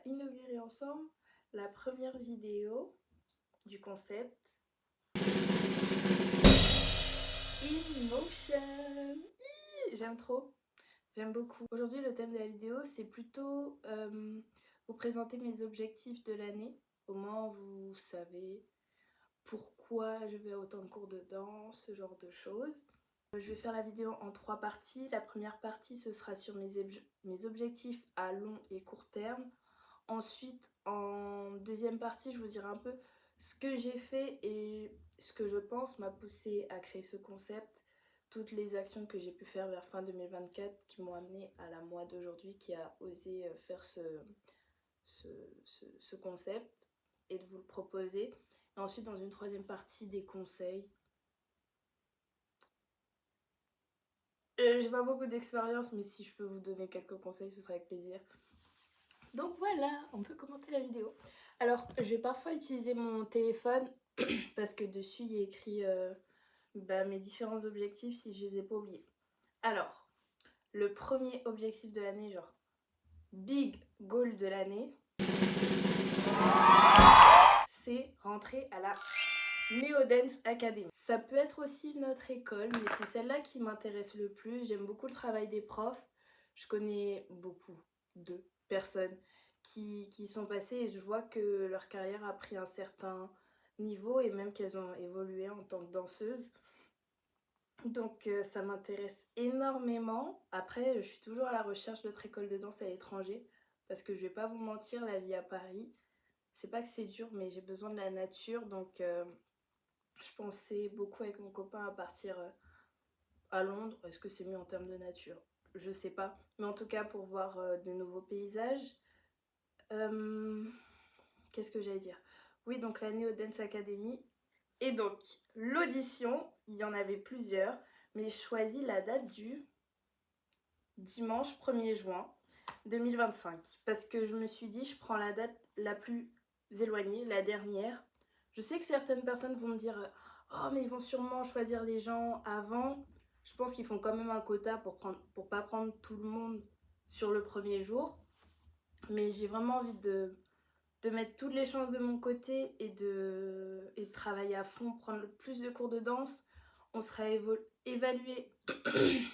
inaugurer ensemble la première vidéo du concept InMotion. J'aime trop, j'aime beaucoup. Aujourd'hui, le thème de la vidéo, c'est plutôt vous présenter mes objectifs de l'année. Au moins, vous savez pourquoi je vais à autant de cours de danse, ce genre de choses. Je vais faire la vidéo en 3 parties. La première partie, ce sera sur mes objectifs à long et court terme. Ensuite, en deuxième partie, je vous dirai un peu ce que j'ai fait et ce que je pense m'a poussé à créer ce concept. Toutes les actions que j'ai pu faire vers fin 2024 qui m'ont amené à la moi d'aujourd'hui qui a osé faire ce concept et de vous le proposer. Et ensuite, dans une troisième partie, des conseils. J'ai pas beaucoup d'expérience, mais si je peux vous donner quelques conseils, ce sera avec plaisir. Donc voilà, on peut commenter la vidéo. Alors, je vais parfois utiliser mon téléphone parce que dessus, il y a écrit mes différents objectifs si je les ai pas oubliés. Alors, le premier objectif de l'année, genre big goal de l'année, c'est rentrer à la Neodance Academy. Ça peut être aussi une autre école, mais c'est celle-là qui m'intéresse le plus. J'aime beaucoup le travail des profs. Je connais beaucoup de personnes qui sont passées et je vois que leur carrière a pris un certain niveau et même qu'elles ont évolué en tant que danseuses. Donc ça m'intéresse énormément. Après, je suis toujours à la recherche d'autres écoles de danse à l'étranger parce que je vais pas vous mentir, la vie à Paris, c'est pas que c'est dur, mais j'ai besoin de la nature. Donc je pensais beaucoup avec mon copain à partir à Londres. Est-ce que c'est mieux en termes de nature? Je sais pas. Mais en tout cas, pour voir de nouveaux paysages. Qu'est-ce que j'allais dire? Oui, donc la Neo Dance Academy. Et donc, l'audition, il y en avait plusieurs, mais j'ai choisi la date du dimanche 1er juin 2025. Parce que je me suis dit, je prends la date la plus éloignée, la dernière. Je sais que certaines personnes vont me dire oh, mais ils vont sûrement choisir les gens avant. Je pense qu'ils font quand même un quota pour pas prendre tout le monde sur le premier jour. Mais j'ai vraiment envie de mettre toutes les chances de mon côté et de travailler à fond, prendre le plus de cours de danse. On sera évalué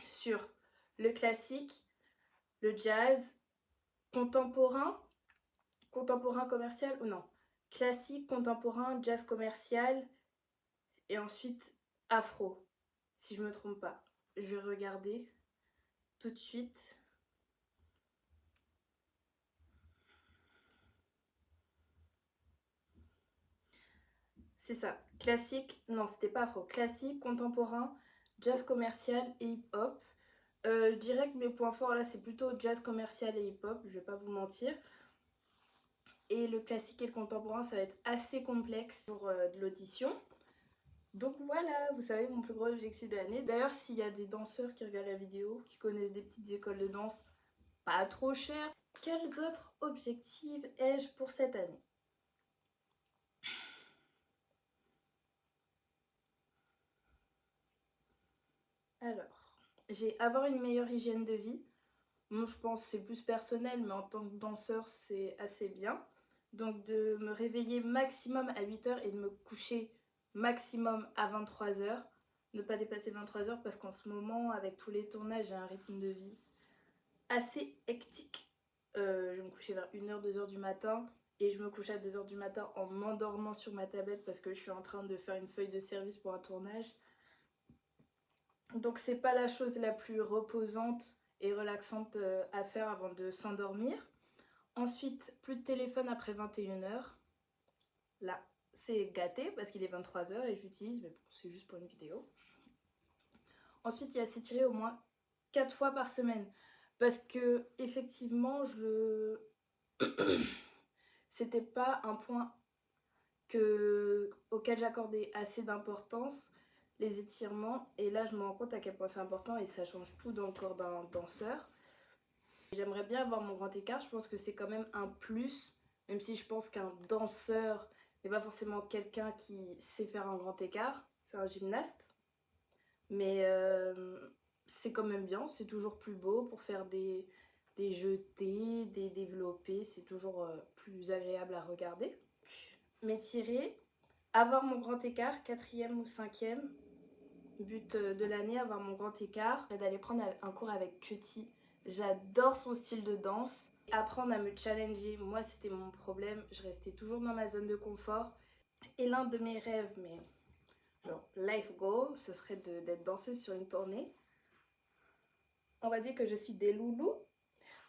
sur le classique, le jazz, contemporain commercial ou non, classique, contemporain, jazz commercial et ensuite afro, si je me trompe pas. Je vais regarder tout de suite. C'est ça, classique, non c'était pas afro, classique, contemporain, jazz commercial et hip-hop. Je dirais que mes points forts là c'est plutôt jazz commercial et hip-hop, je vais pas vous mentir. Et le classique et le contemporain ça va être assez complexe pour de l'audition. Donc voilà, vous savez mon plus gros objectif de l'année. D'ailleurs s'il y a des danseurs qui regardent la vidéo, qui connaissent des petites écoles de danse pas trop chères, quels autres objectifs ai-je pour cette année? Alors, j'ai avoir une meilleure hygiène de vie. Moi, je pense que c'est plus personnel, mais en tant que danseur, c'est assez bien. Donc, de me réveiller maximum à 8h et de me coucher maximum à 23h. Ne pas dépasser 23h parce qu'en ce moment, avec tous les tournages, j'ai un rythme de vie assez hectique. Je me couchais vers 1h, 2h du matin et je me couche à 2h du matin en m'endormant sur ma tablette parce que je suis en train de faire une feuille de service pour un tournage. Donc c'est pas la chose la plus reposante et relaxante à faire avant de s'endormir. Ensuite, plus de téléphone après 21h. Là, c'est gâté parce qu'il est 23h et j'utilise, mais bon, c'est juste pour une vidéo. Ensuite, il y a s'étirer au moins 4 fois par semaine. Parce que, effectivement, c'était pas un point auquel j'accordais assez d'importance, les étirements. Et là, je me rends compte à quel point c'est important et ça change tout dans le corps d'un danseur. J'aimerais bien avoir mon grand écart, je pense que c'est quand même un plus, même si je pense qu'un danseur n'est pas forcément quelqu'un qui sait faire un grand écart, c'est un gymnaste. Mais c'est quand même bien, c'est toujours plus beau pour faire des des jetés, des développés, c'est toujours plus agréable à regarder. M'étirer, avoir mon grand écart, 4e ou 5e, but de l'année, avoir mon grand écart, c'est d'aller prendre un cours avec Cutie. J'adore son style de danse. Apprendre à me challenger, moi c'était mon problème, je restais toujours dans ma zone de confort. Et l'un de mes rêves, mais genre life goal, ce serait d'être danseuse sur une tournée. On va dire que je suis des loulous,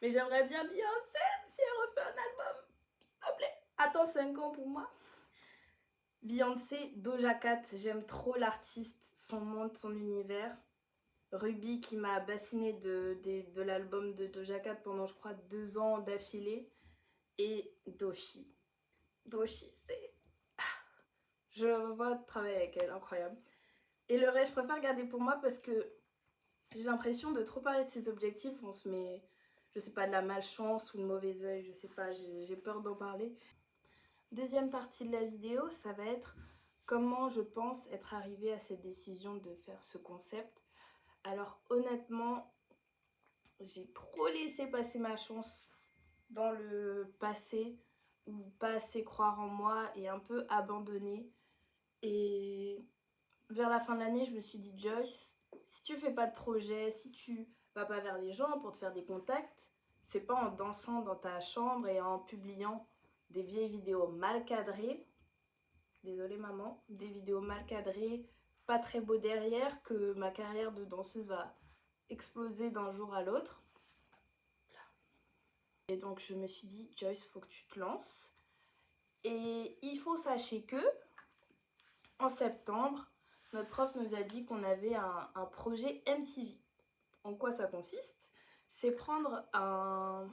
mais j'aimerais bien Beyoncé si elle refait un album, s'il te plaît. Attends 5 ans pour moi. Beyoncé, Doja Cat, j'aime trop l'artiste, son monde, son univers. Ruby qui m'a bassiné de l'album de Doja Cat pendant je crois 2 ans d'affilée. Et Doechii. Doechii, c'est... Je vois travailler avec elle, incroyable. Et le reste, je préfère garder pour moi parce que j'ai l'impression de trop parler de ses objectifs. On se met, je sais pas, de la malchance ou le mauvais œil, je sais pas, j'ai peur d'en parler. Deuxième partie de la vidéo, ça va être comment je pense être arrivée à cette décision de faire ce concept. Alors honnêtement, j'ai trop laissé passer ma chance dans le passé ou pas assez croire en moi et un peu abandonner. Et vers la fin de l'année, je me suis dit, Joyce, si tu fais pas de projet, si tu vas pas vers les gens pour te faire des contacts, c'est pas en dansant dans ta chambre et en publiant des vieilles vidéos mal cadrées, désolée maman, des vidéos mal cadrées, pas très beau derrière, que ma carrière de danseuse va exploser d'un jour à l'autre. Et donc je me suis dit, Joyce, faut que tu te lances. Et il faut sachez que en septembre, notre prof nous a dit qu'on avait un projet MTV. En quoi ça consiste? C'est prendre un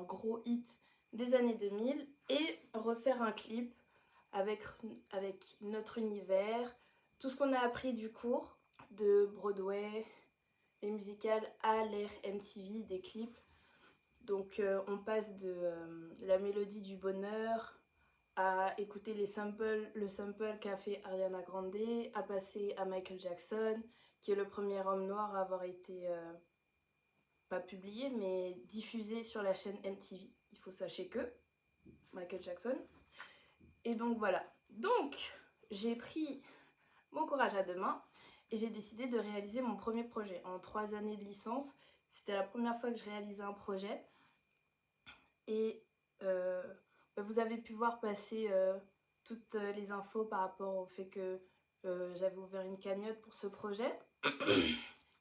gros hit des années 2000 et refaire un clip avec notre univers, tout ce qu'on a appris du cours de Broadway, les musicales à l'ère MTV, des clips. Donc on passe de la mélodie du bonheur à écouter le sample qu'a fait Ariana Grande, à passer à Michael Jackson, qui est le premier homme noir à avoir été, pas publié, mais diffusé sur la chaîne MTV. Il faut sachez que Michael Jackson. Et donc voilà. Donc, j'ai pris mon courage à deux mains et j'ai décidé de réaliser mon premier projet. En 3 années de licence, c'était la première fois que je réalisais un projet. Et vous avez pu voir passer toutes les infos par rapport au fait que j'avais ouvert une cagnotte pour ce projet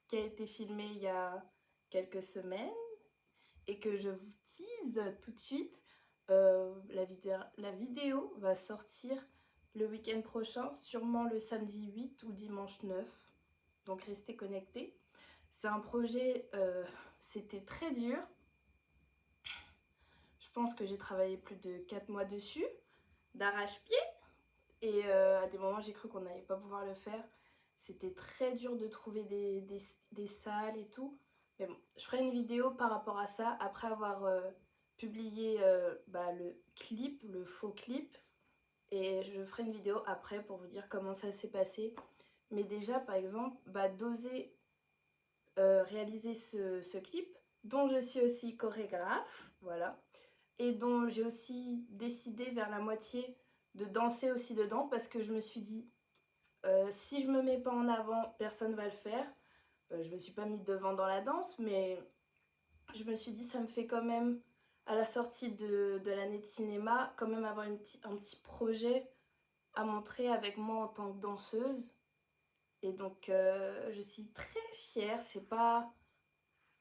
qui a été filmé il y a quelques semaines et que je vous tease tout de suite. La vidéo va sortir le week-end prochain, sûrement le samedi 8 ou dimanche 9. Donc restez connectés. C'est un projet, c'était très dur. Je pense que j'ai travaillé plus de 4 mois dessus, d'arrache-pied. Et à des moments, j'ai cru qu'on n'allait pas pouvoir le faire. C'était très dur de trouver des salles et tout. Mais bon, je ferai une vidéo par rapport à ça après avoir publié le clip, le faux clip. Et je ferai une vidéo après pour vous dire comment ça s'est passé. Mais déjà, par exemple, d'oser réaliser ce clip, dont je suis aussi chorégraphe, voilà, et dont j'ai aussi décidé vers la moitié de danser aussi dedans parce que je me suis dit, si je me mets pas en avant, personne va le faire. Je me suis pas mis devant dans la danse, mais je me suis dit, ça me fait quand même, à la sortie de l'année de cinéma, quand même avoir un petit projet à montrer avec moi en tant que danseuse. Et donc, je suis très fière. C'est pas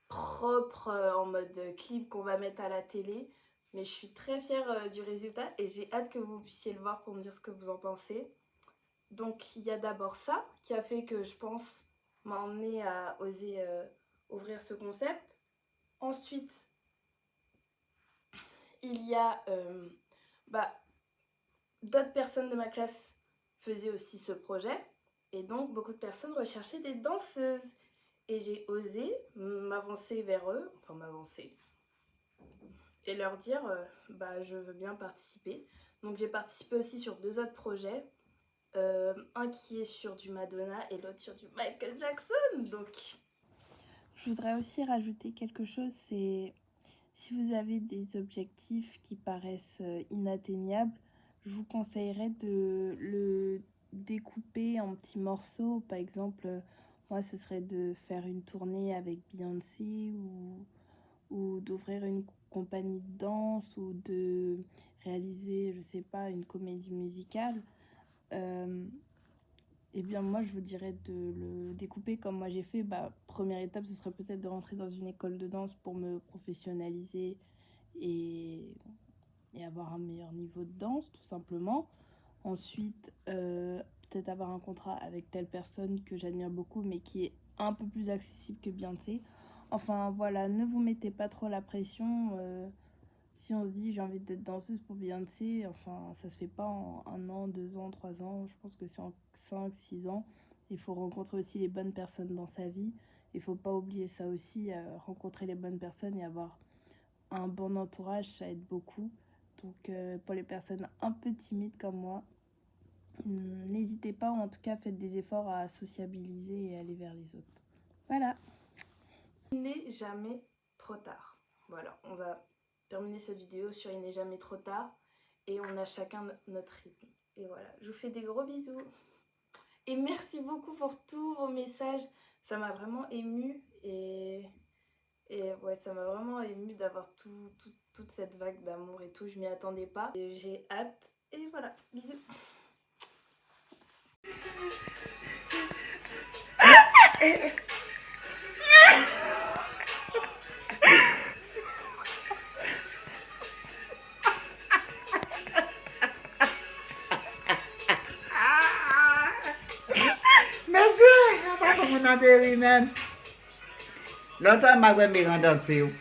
propre en mode clip qu'on va mettre à la télé, mais je suis très fière du résultat et j'ai hâte que vous puissiez le voir pour me dire ce que vous en pensez. Donc, il y a d'abord ça qui a fait que je pense m'a emmené à oser ouvrir ce concept. Ensuite, il y a d'autres personnes de ma classe faisaient aussi ce projet et donc beaucoup de personnes recherchaient des danseuses. Et j'ai osé m'avancer vers eux, enfin m'avancer, et leur dire je veux bien participer. Donc j'ai participé aussi sur 2 autres projets, un qui est sur du Madonna et l'autre sur du Michael Jackson. Donc je voudrais aussi rajouter quelque chose, c'est Si vous avez des objectifs qui paraissent inatteignables, je vous conseillerais de le découper en petits morceaux. Par exemple, moi, ce serait de faire une tournée avec Beyoncé ou d'ouvrir une compagnie de danse ou de réaliser, je sais pas, une comédie musicale. Eh bien, moi, je vous dirais de le découper comme moi j'ai fait. Première étape, ce serait peut-être de rentrer dans une école de danse pour me professionnaliser et, et avoir un meilleur niveau de danse, tout simplement. Ensuite, peut-être avoir un contrat avec telle personne que j'admire beaucoup, mais qui est un peu plus accessible que Beyoncé. Enfin, voilà, ne vous mettez pas trop la pression. Si on se dit j'ai envie d'être danseuse pour Beyoncé, enfin ça se fait pas en 1 an, 2 ans, 3 ans, je pense que c'est en 5, 6 ans. Il faut rencontrer aussi les bonnes personnes dans sa vie. Il faut pas oublier ça aussi, rencontrer les bonnes personnes et avoir un bon entourage, ça aide beaucoup. Donc pour les personnes un peu timides comme moi, n'hésitez pas, ou en tout cas faites des efforts à sociabiliser et aller vers les autres. Voilà. Il n'est jamais trop tard. Voilà, on va terminer cette vidéo sur il n'est jamais trop tard et on a chacun notre rythme. Et voilà, je vous fais des gros bisous. Et merci beaucoup pour tous vos messages. Ça m'a vraiment émue et ouais, ça m'a vraiment émue d'avoir toute cette vague d'amour et tout. Je m'y attendais pas. Et j'ai hâte. Et voilà, bisous. Merci, papa, mon anteri, man. Longtemps, ma grand-mère danser.